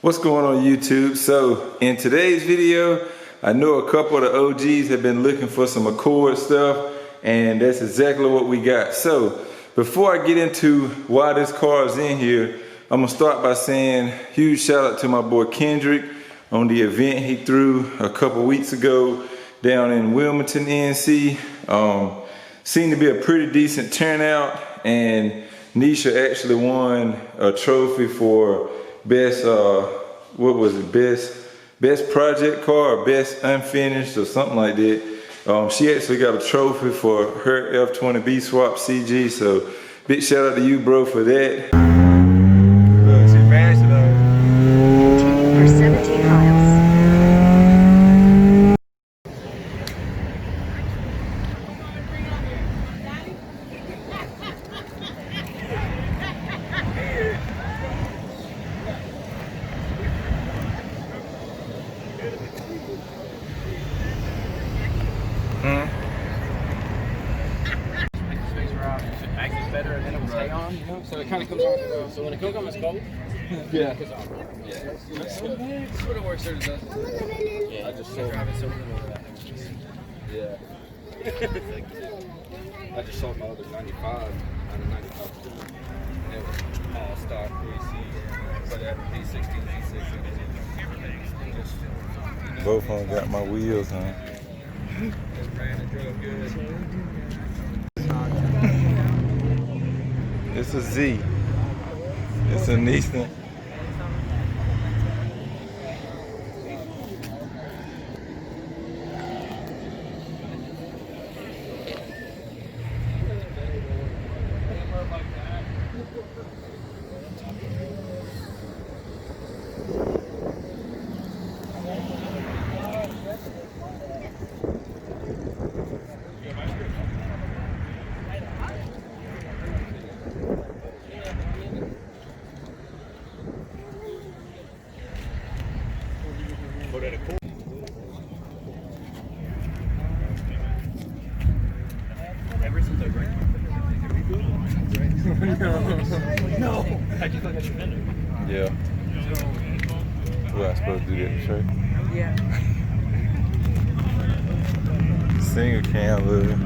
What's going on YouTube? So in today's video, I know a couple of the OGs have been looking for some Accord stuff, and that's exactly what we got. So before I get into why this car is in here, I'm gonna start by saying huge shout out to my boy Kendrick on the event he threw a couple weeks ago down in Wilmington, NC. Seemed to be a pretty decent turnout, and Nisha actually won a trophy for best, what was it, best project car or best unfinished or something like that. She actually got a trophy for her F20B swap CG, so big shout out to you, bro, for that. She vanished though. For 17 miles. Better and then it will stay on, you know? So it kind of comes on. So when it comes on, it's cold. Yeah. It goes off. Yeah. That's what it works there. Does. Yeah. I just sold it. Yeah. I just sold my other 95 out of 95. And it was all stock 3C, but that P60, P60. Both of them got my wheels on. Just ran and drove good. It's a Z. It's a Nissan. Ever since I drank no. I just like a defender. Yeah. We're not supposed to do that, sure. Yeah. Single cam, little.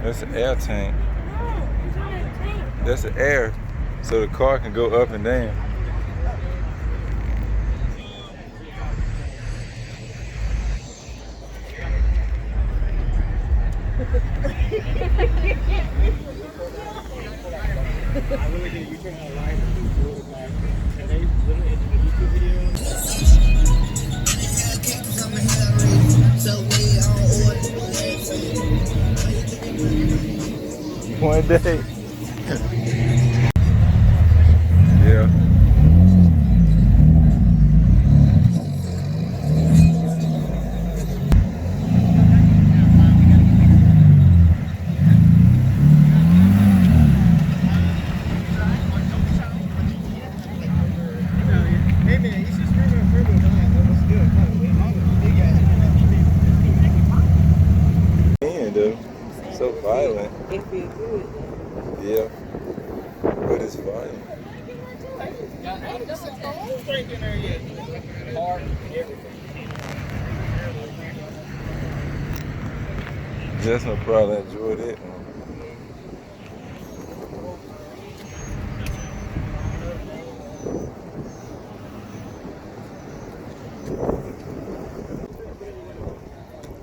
That's an air tank. That's the air, so the car can go up and down. I really did a U-turn out of line and they literally hit the YouTube video. One day. Yeah. Hey man, you should scream at Furbo Nine. That was good. Man, though. So violent. It feels good. Yeah. But it's violent. Straight in there yet. Hard, everything. Just will probably enjoy that one.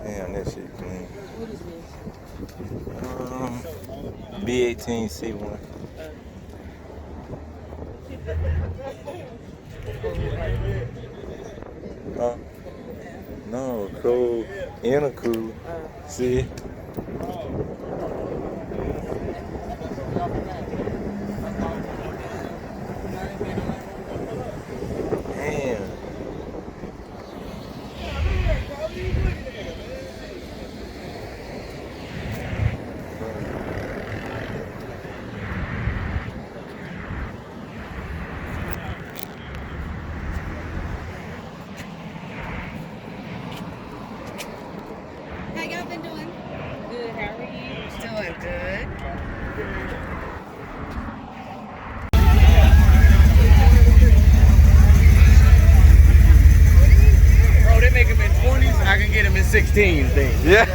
Damn, that shit clean. B18C1. No, cool. Intercool. See? Damn. Good. Bro, they make them in 20s. I can get them in 16s then. Yeah.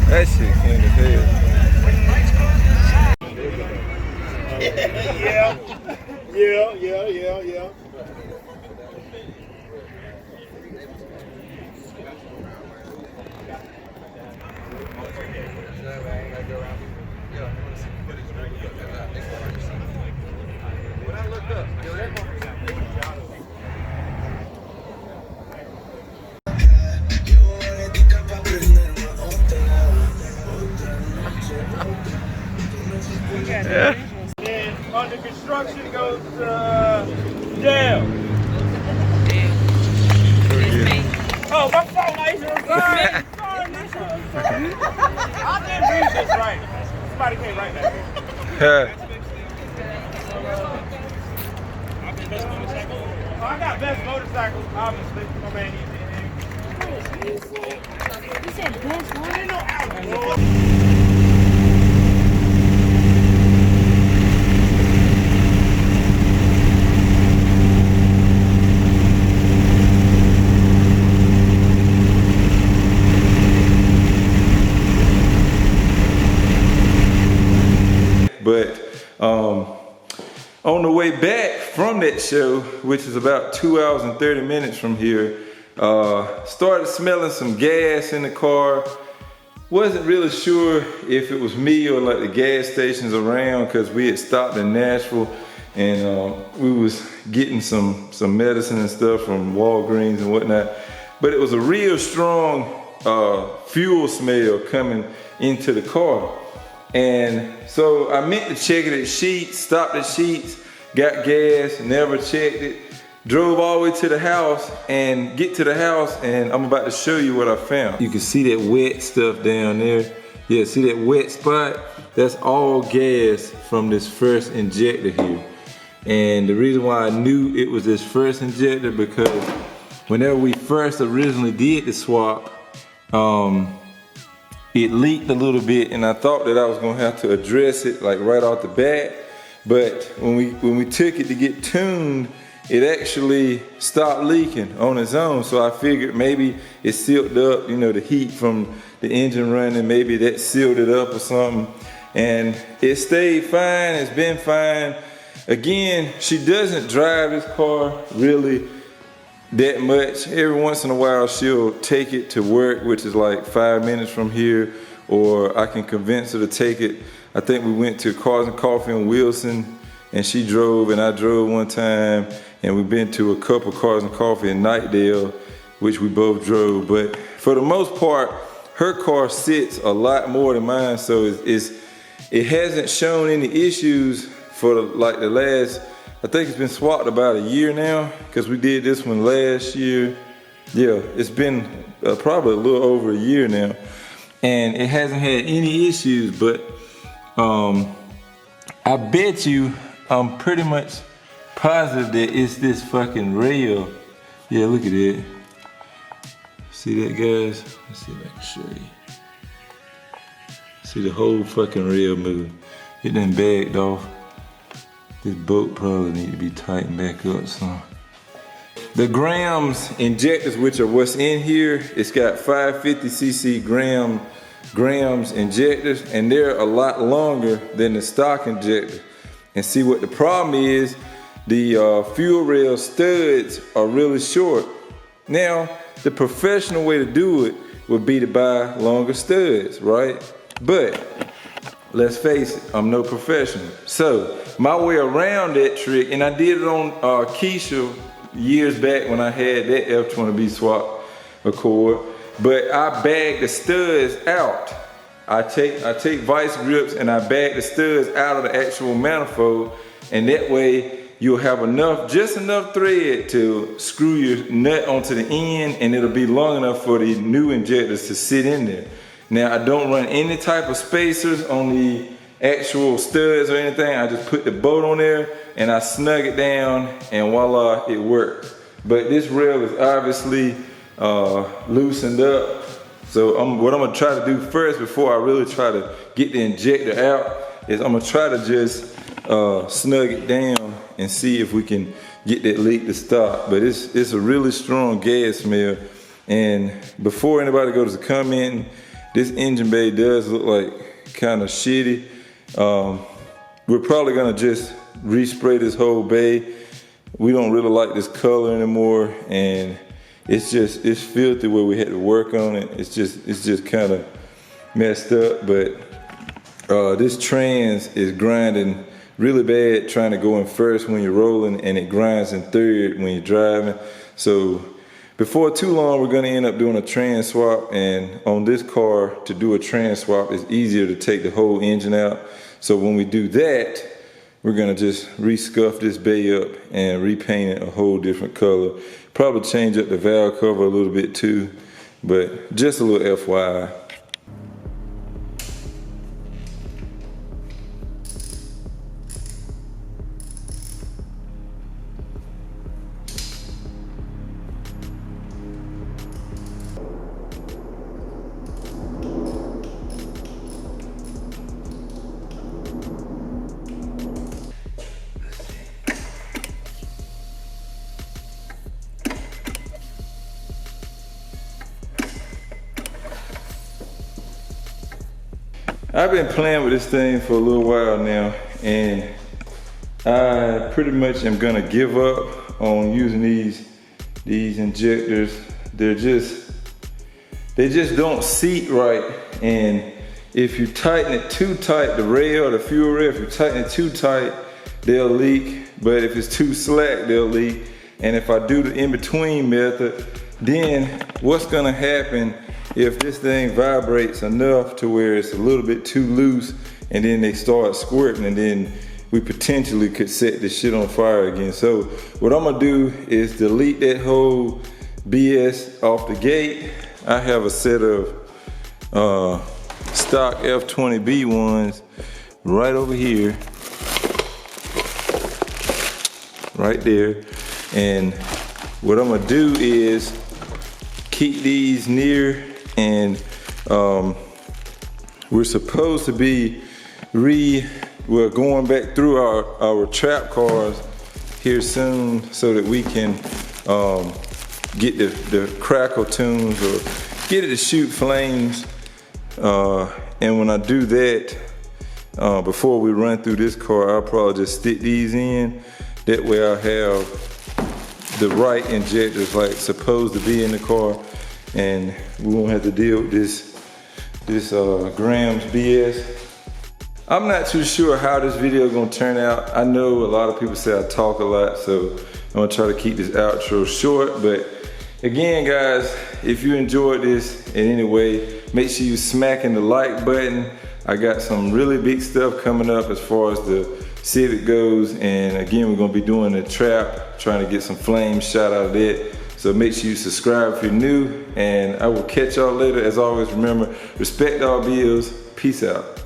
That shit clean as hell. Yeah. And under construction goes jail. Oh, my fault, Aisha. Sorry. I didn't read this right. Somebody came right back. I got best motorcycle, obviously. My man, You said best one? But on the way back from that show, which is about 2 hours and 30 minutes from here, started smelling some gas in the car. Wasn't really sure if it was me or like the gas stations around, because we had stopped in Nashville and we was getting some medicine and stuff from Walgreens and whatnot. But it was a real strong fuel smell coming into the car. And so I meant to check it at Sheetz, stopped at Sheetz, got gas, never checked it, drove all the way to the house and get to the house, and I'm about to show you what I found. You can see that wet stuff down there. Yeah, see that wet spot? That's all gas from this first injector here. And the reason why I knew it was this first injector, because whenever we first originally did the swap, it leaked a little bit, and I thought that I was gonna have to address it like right off the bat. But when we took it to get tuned, it actually stopped leaking on its own. So I figured maybe it sealed up, you know, the heat from the engine running, maybe that sealed it up or something. And it stayed fine, it's been fine. Again, she doesn't drive this car really that much. Every once in a while she'll take it to work, which is like 5 minutes from here, or I can convince her to take it. I think we went to Cars and Coffee in Wilson, and she drove and I drove one time, and we've been to a couple Cars and Coffee in Knightdale, which we both drove. But for the most part, her car sits a lot more than mine, so it hasn't shown any issues for like the last, I think it's been swapped about a year now, because we did this one last year. Yeah, it's been probably a little over a year now, and it hasn't had any issues. But I bet you, I'm pretty much positive that it's this fucking rail. Yeah, look at it. See that, guys? Let's see if I can show you. See the whole fucking rail move. It done bagged off. This bolt probably need to be tightened back up some. The grams injectors, which are what's in here, it's got 550cc grams injectors, and they're a lot longer than the stock injector. And see what the problem is, the fuel rail studs are really short. Now, the professional way to do it would be to buy longer studs, right? But let's face it, I'm no professional. So my way around that trick, and I did it on Keisha years back when I had that F20B swap Accord, but I bag the studs out. I take vice grips and I bag the studs out of the actual manifold, and that way you'll have just enough thread to screw your nut onto the end, and it'll be long enough for the new injectors to sit in there. Now, I don't run any type of spacers on the actual studs or anything. I just put the bolt on there and I snug it down, and voila, it worked. But this rail is obviously loosened up. So what I'm gonna try to do first, before I really try to get the injector out, is I'm gonna try to just snug it down and see if we can get that leak to stop. But it's a really strong gas smell. And before anybody goes to comment, this engine bay does look like kind of shitty. We're probably gonna just respray this whole bay. We don't really like this color anymore, and it's filthy where we had to work on it. It's just kind of messed up. But this trans is grinding really bad, trying to go in first when you're rolling, and it grinds in third when you're driving. So before too long, we're gonna end up doing a trans swap, and on this car, to do a trans swap, it's easier to take the whole engine out. So when we do that, we're gonna just re-scuff this bay up and repaint it a whole different color. Probably change up the valve cover a little bit too, but just a little FYI. I've been playing with this thing for a little while now, and I pretty much am gonna give up on using these injectors. They just don't seat right, and if you tighten it too tight, the rail, the fuel rail, if you tighten it too tight, they'll leak. But if it's too slack, they'll leak. And if I do the in-between method, then what's gonna happen if this thing vibrates enough to where it's a little bit too loose, and then they start squirting, and then we potentially could set this shit on fire again. So what I'm gonna do is delete that whole BS off the gate. I have a set of stock F20B ones right over here, right there. And what I'm gonna do is keep these near, and we're supposed to be going back through our trap cars here soon, so that we can get the crackle tunes or get it to shoot flames. And when I do that, before we run through this car, I'll probably just stick these in. That way I have the right injectors like supposed to be in the car, and we won't have to deal with this grams BS. I'm not too sure how this video is gonna turn out. I know a lot of people say I talk a lot, so I'm gonna try to keep this outro short. But again, guys, if you enjoyed this in any way, make sure you smacking the like button. I got some really big stuff coming up as far as the Civic goes, and again, we're gonna be doing a trap, trying to get some flames shot out of that. So make sure you subscribe if you're new, and I will catch y'all later. As always, remember, respect all bills. Peace out.